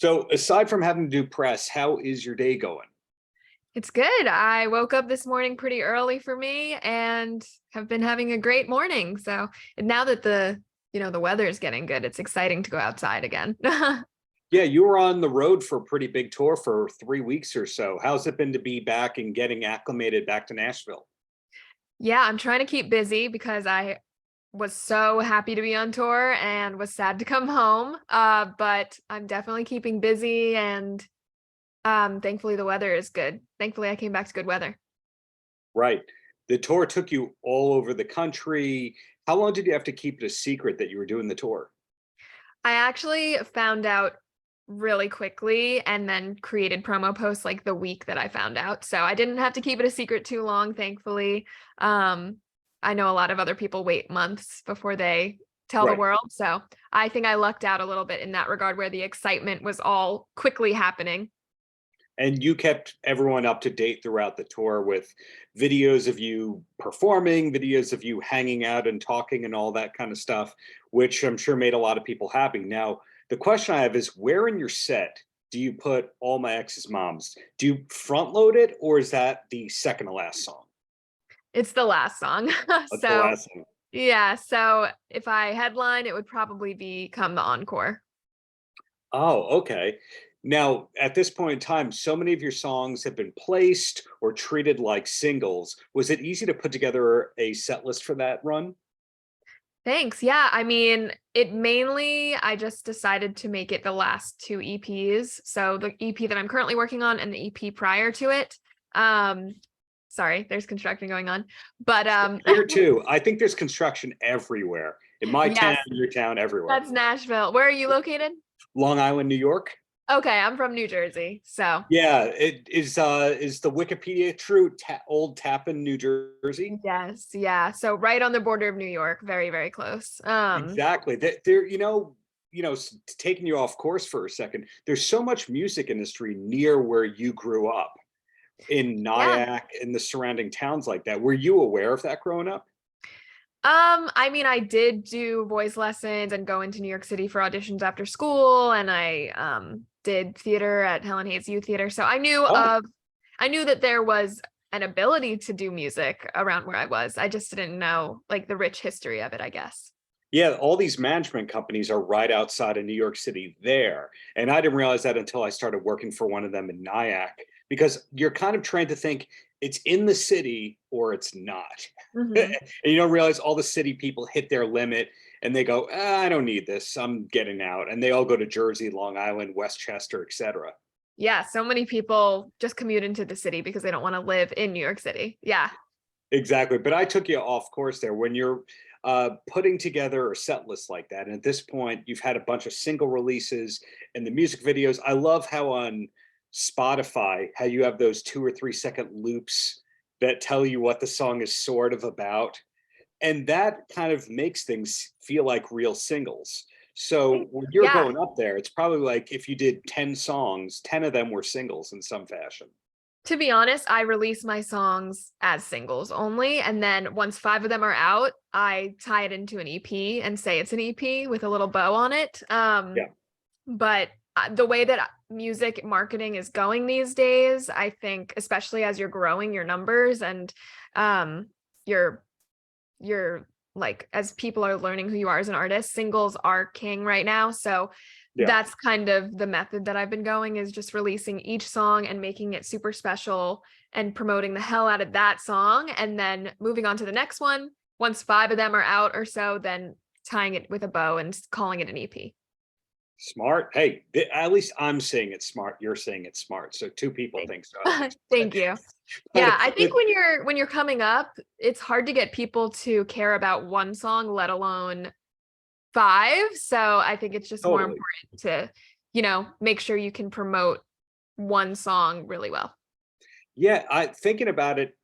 So aside from having to do press, how is your day going? It's good. I woke up this morning pretty early for me and have been having a great morning. So and now that the weather is getting good, it's exciting to go outside again. Yeah, you were on the road for a pretty big tour for 3 weeks or so. How's it been to be back and getting acclimated back to Nashville? Yeah, I'm trying to keep busy because I was so happy to be on tour and was sad to come home. But I'm definitely keeping busy and thankfully the weather is good. Thankfully I came back to good weather. Right. The tour took you all over the country. How long did you have to keep it a secret that you were doing the tour? I actually found out really quickly and then created promo posts like the week that I found out. So I didn't have to keep it a secret too long, thankfully. Um, I know a lot of other people wait months before they tell the Right. world. So I think I lucked out a little bit in that regard where the excitement was all quickly happening. And you kept everyone up to date throughout the tour with videos of you performing, videos of you hanging out and talking and all that kind of stuff, which I'm sure made a lot of people happy. Now, the question I have is where in your set do you put All My Ex's Moms? Do you front load it or is that the second to last song? It's the last song. That's the So last song. yeah, so if I headline, it would probably become the encore. Oh, okay. Now, at this point in time, so many of your songs have been placed or treated like singles. Was it easy to put together a set list for that run? Thanks. Yeah, I mean, it mainly I just decided to make it the last two EPs. So the EP that I'm currently working on and the EP prior to it. Um, sorry, there's construction going on. But Here too. I think there's construction everywhere. In my town, yes, your town, everywhere. that's Nashville. Where are you located? Long Island, New York. Okay, I'm from New Jersey. So Yeah, it is the Wikipedia true? Old Tappan, New Jersey. yes, yeah. So right on the border of New York, very, very close. Exactly. There, taking you off course for a second. There's so much music industry near where you grew up in Yeah. Nyack and the surrounding towns like that. Were you aware of that growing up? I mean, I did do voice lessons and go into New York City for auditions after school, and I did theater at Helen Hayes Youth Theater. So Oh, I knew that there was an ability to do music around where I was. I just didn't know like the rich history of it, I guess. yeah, all these management companies are right outside of New York City there. And I didn't realize that until I started working for one of them in Nyack, because you're kind of trained to think it's in the city or it's not. Hmm. And you don't realize all the city people hit their limit and they go, I don't need this. I'm getting out. And they all go to Jersey, Long Island, Westchester, etc. Yeah, so many people just commute into the city because they don't want to live in New York City. Yeah. Exactly. But I took you off course there when you're putting together a set list like that. And at this point, you've had a bunch of single releases and the music videos. I love how on Spotify, how you have those 2 or 3 second loops that tell you what the song is sort of about. And that kind of makes things feel like real singles. So when you're Yeah. going up there, it's probably like if you did 10 songs, 10 of them were singles in some fashion. To be honest, I release my songs as singles only. And then once five of them are out, I tie it into an EP and say it's an EP with a little bow on it. Yeah. But the way that music marketing is going these days, I think, especially as you're growing your numbers and um, you're like as people are learning who you are as an artist, singles are king right now. So Yeah. that's kind of the method that I've been going is just releasing each song and making it super special and promoting the hell out of that song and then moving on to the next one. Once five of them are out or so, then tying it with a bow and calling it an EP. Smart. Hey, at least I'm saying it's smart. You're saying it's smart. So two people think so at least. Thank you. But, Yeah, I think when you're coming up, it's hard to get people to care about one song, let alone five. So I think it's just more totally. important to, make sure you can promote one song really well. Yeah, I thinking about it,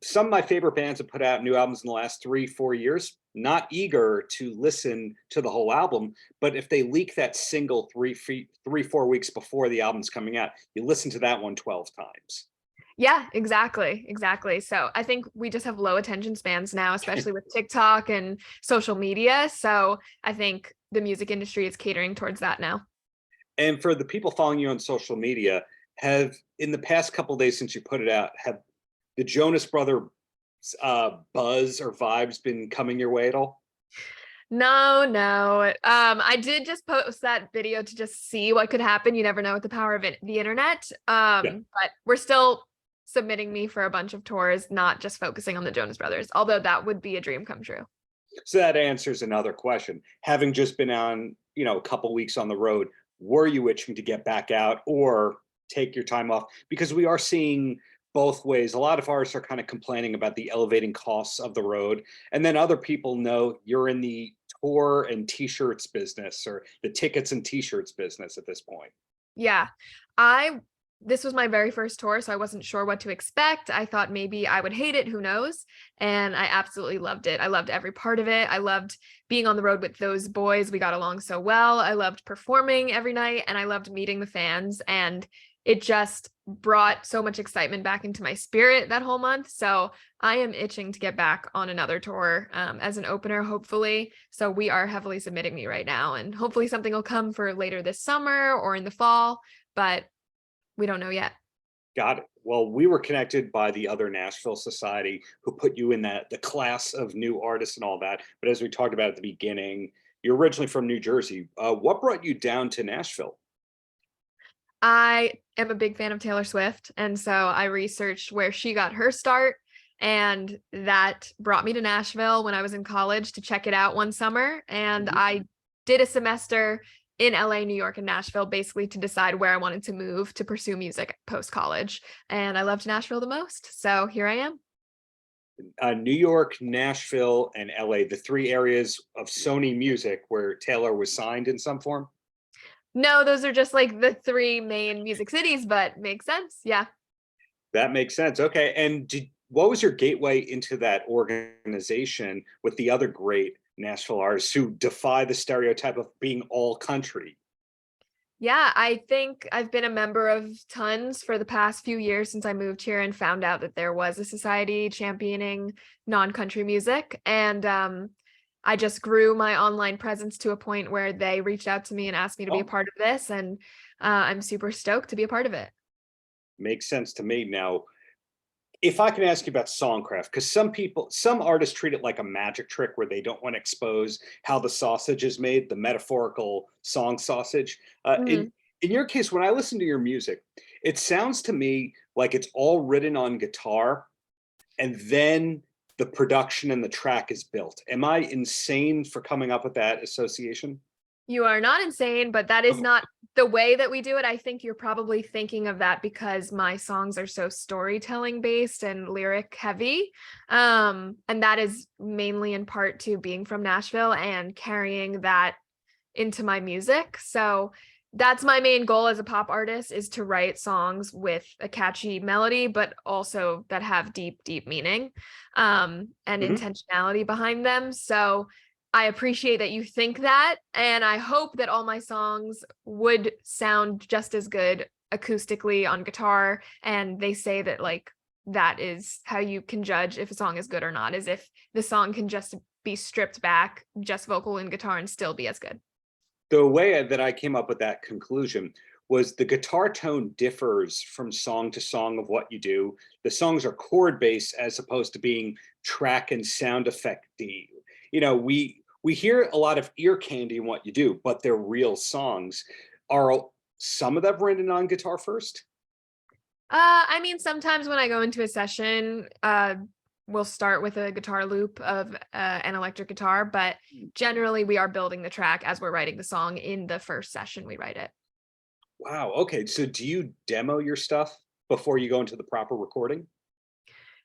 some of my favorite bands have put out new albums in the last 3, 4 years. Not eager to listen to the whole album, but if they leak that single 4 weeks before the album's coming out, you listen to that one 12 times. Yeah, exactly. Exactly. So I think we just have low attention spans now, especially with TikTok and social media. So I think the music industry is catering towards that now. And for the people following you on social media, have in the past couple days since you put it out, have the Jonas Brother buzz or vibes been coming your way at all? No, no. I did just post that video to just see what could happen. You never know with the power of the internet. Yeah. But we're still submitting me for a bunch of tours, not just focusing on the Jonas Brothers, although that would be a dream come true. So that answers another question. Having just been on, a couple weeks on the road, were you itching to get back out or take your time off? Because we are seeing both ways. A lot of artists are kind of complaining about the elevating costs of the road. And then other people know you're in the tour and t-shirts business or the tickets and t-shirts business at this point. Yeah. This was my very first tour, so I wasn't sure what to expect. I thought maybe I would hate it, who knows? And I absolutely loved it. I loved every part of it. I loved being on the road with those boys. We got along so well. I loved performing every night and I loved meeting the fans, and it just brought so much excitement back into my spirit that whole month. So I am itching to get back on another tour as an opener, hopefully. So we are heavily submitting me right now, and hopefully something will come for later this summer or in the fall, but we don't know yet. Got it. Well, we were connected by the other Nashville Society who put you in the class of new artists and all that. But as we talked about at the beginning, you're originally from New Jersey. What brought you down to Nashville? I am a big fan of Taylor Swift, and so I researched where she got her start, and that brought me to Nashville when I was in college to check it out one summer. And Mhm. I did a semester in LA, New York, and Nashville, basically to decide where I wanted to move to pursue music post college. And I loved Nashville the most. So here I am. New York, Nashville, and LA, the three areas of Sony Music where Taylor was signed in some form. No, those are just like the three main music cities, but makes sense. Yeah. That makes sense. Okay. And what was your gateway into that organization with the other great Nashville artists who defy the stereotype of being all country? Yeah, I think I've been a member of tons for the past few years since I moved here and found out that there was a society championing non-country music. And I just grew my online presence to a point where they reached out to me and asked me to be a Oh, part of this. And I'm super stoked to be a part of it. makes sense to me. Now, if I can ask you about songcraft, because some artists treat it like a magic trick where they don't want to expose how the sausage is made, the metaphorical song sausage. Mhm. In your case, when I listen to your music, it sounds to me like it's all written on guitar, and then the production and the track is built. Am I insane for coming up with that association? You are not insane, but that is Okay. not the way that we do it. I think you're probably thinking of that because my songs are so storytelling based and lyric heavy. And that is mainly in part to being from Nashville and carrying that into my music. So that's my main goal as a pop artist, is to write songs with a catchy melody, but also that have deep, deep meaning and Mhm. intentionality behind them. So I appreciate that you think that, and I hope that all my songs would sound just as good acoustically on guitar. And they say that like that is how you can judge if a song is good or not, is if the song can just be stripped back, just vocal and guitar, and still be as good. The way that I came up with that conclusion was the guitar tone differs from song to song of what you do. The songs are chord based as opposed to being track and sound effecty. We hear a lot of ear candy in what you do, but they're real songs. Are some of them written on guitar first? I mean, sometimes when I go into a session, we'll start with a guitar loop of an electric guitar, but generally we are building the track as we're writing the song. In the first session, we write it. Wow. Okay. So do you demo your stuff before you go into the proper recording?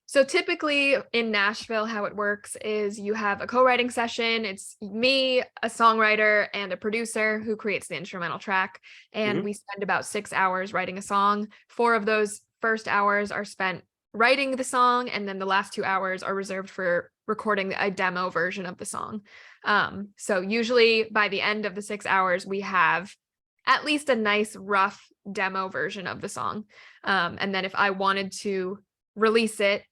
So typically in Nashville, how it works is you have a co-writing session. It's me, a songwriter, and a producer who creates the instrumental track. And Mhm. we spend about 6 hours writing a song. 4 of those first hours are spent writing the song, and then the last 2 hours are reserved for recording a demo version of the song. So usually by the end of the 6 hours, we have at least a nice rough demo version of the song. And then if I wanted to release it,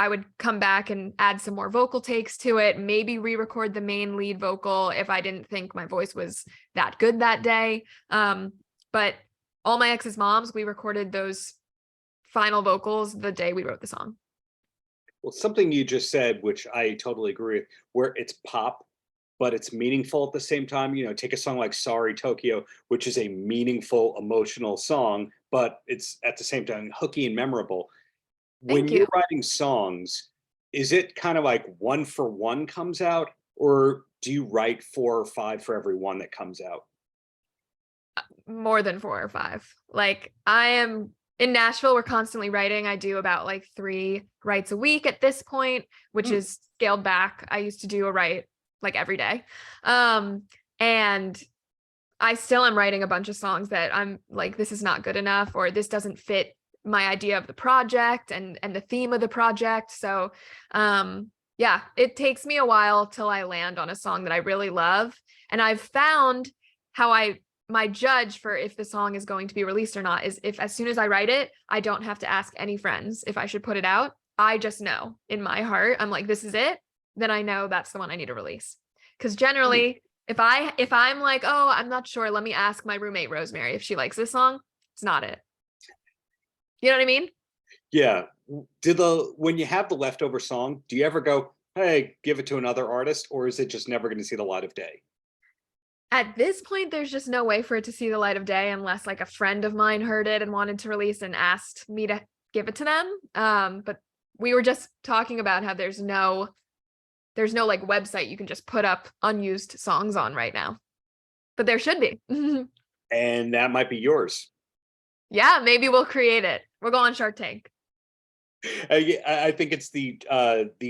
I would come back and add some more vocal takes to it, maybe re-record the main lead vocal if I didn't think my voice was that good that day. But all my ex's moms, we recorded those final vocals the day we wrote the song. Well, something you just said, which I totally agree with, where it's pop, but it's meaningful at the same time. You know, take a song like Sorry Tokyo, which is a meaningful, emotional song, but it's at the same time hooky and memorable. When Thank you. you're writing songs, is it kind of like one for one comes out, or do you write 4 or 5 for every one that comes out? More than 4 or 5. Like, I am in Nashville, we're constantly writing. I do about like 3 writes a week at this point, which is scaled back. I used to do a write like every day. And I still am writing a bunch of songs that I'm like, this is not good enough, or this doesn't fit my idea of the project and the theme of the project. So yeah, it takes me a while till I land on a song that I really love. And I've found how my judge for if the song is going to be released or not is if as soon as I write it, I don't have to ask any friends if I should put it out. I just know in my heart, I'm like, this is it. Then I know that's the one I need to release. Because generally, if I'm like, oh, I'm not sure, let me ask my roommate Rosemary if she likes this song, it's not it. You know what I mean? Yeah. When you have the leftover song, do you ever go, hey, give it to another artist, or is it just never going to see the light of day? At this point, there's just no way for it to see the light of day unless like a friend of mine heard it and wanted to release and asked me to give it to them. But we were just talking about how there's no like website you can just put up unused songs on right now, but there should be. And that might be yours. Yeah, maybe we'll create it. We'll go on Shark Tank. I think it's the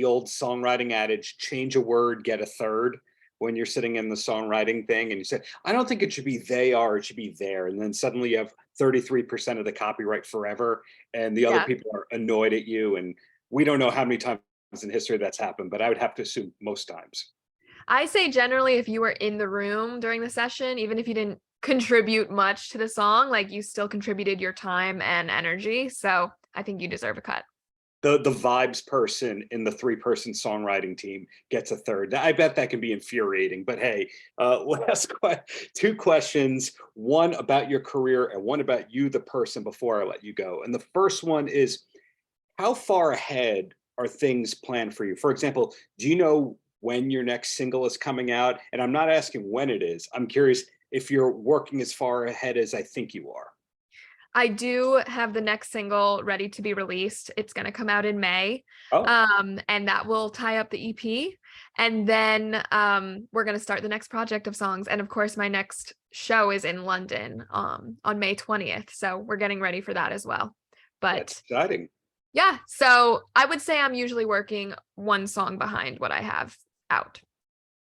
old songwriting adage, change a word, get a third. When you're sitting in the songwriting thing and you say, I don't think it should be they are, it should be there. And then suddenly you have 33% of the copyright forever and the other people are annoyed at you. And we don't know how many times in history that's happened, but I would have to assume most times. I say generally, if you were in the room during the session, even if you didn't contribute much to the song, like you still contributed your time and energy. So I think you deserve a cut. The vibes person in the 3-person songwriting team gets a third. I bet that can be infuriating, but hey, last 2 questions, one about your career and one about you, the person, before I let you go. And the first one is, how far ahead are things planned for you? For example, do you know when your next single is coming out? And I'm not asking when it is. I'm curious if you're working as far ahead as I think you are. I do have the next single ready to be released. It's going to come out in May. And that will tie up the EP. And then we're going to start the next project of songs. And of course, my next show is in London on May 20th. So we're getting ready for that as well. But that's exciting. Yeah. So I would say I'm usually working 1 song behind what I have out.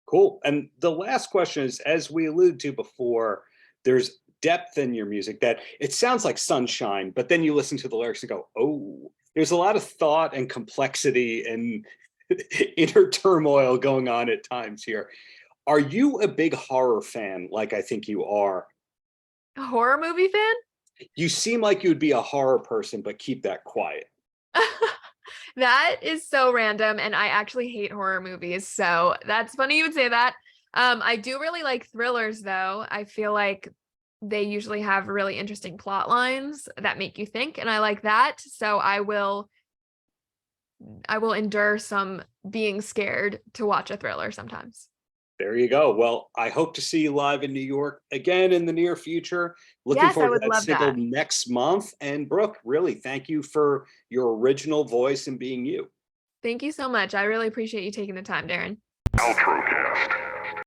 Cool. And the last question is, as we alluded to before, there's depth in your music that it sounds like sunshine, but then you listen to the lyrics and go, oh, there's a lot of thought and complexity and inner turmoil going on at times here. Are you a big horror fan like I think you are? A horror movie fan? You seem like you would be a horror person, but keep that quiet. That is so random, and I actually hate horror movies, so that's funny you would say that. I do really like thrillers, though. I feel like they usually have really interesting plot lines that make you think, and I like that. So I will endure some being scared to watch a thriller sometimes. There you go. Well, I hope to see you live in New York again in the near future. Looking forward to that single next month. And Brooke, really, thank you for your original voice and being you. Thank you so much. I really appreciate you taking the time, Darren. Paltrocast.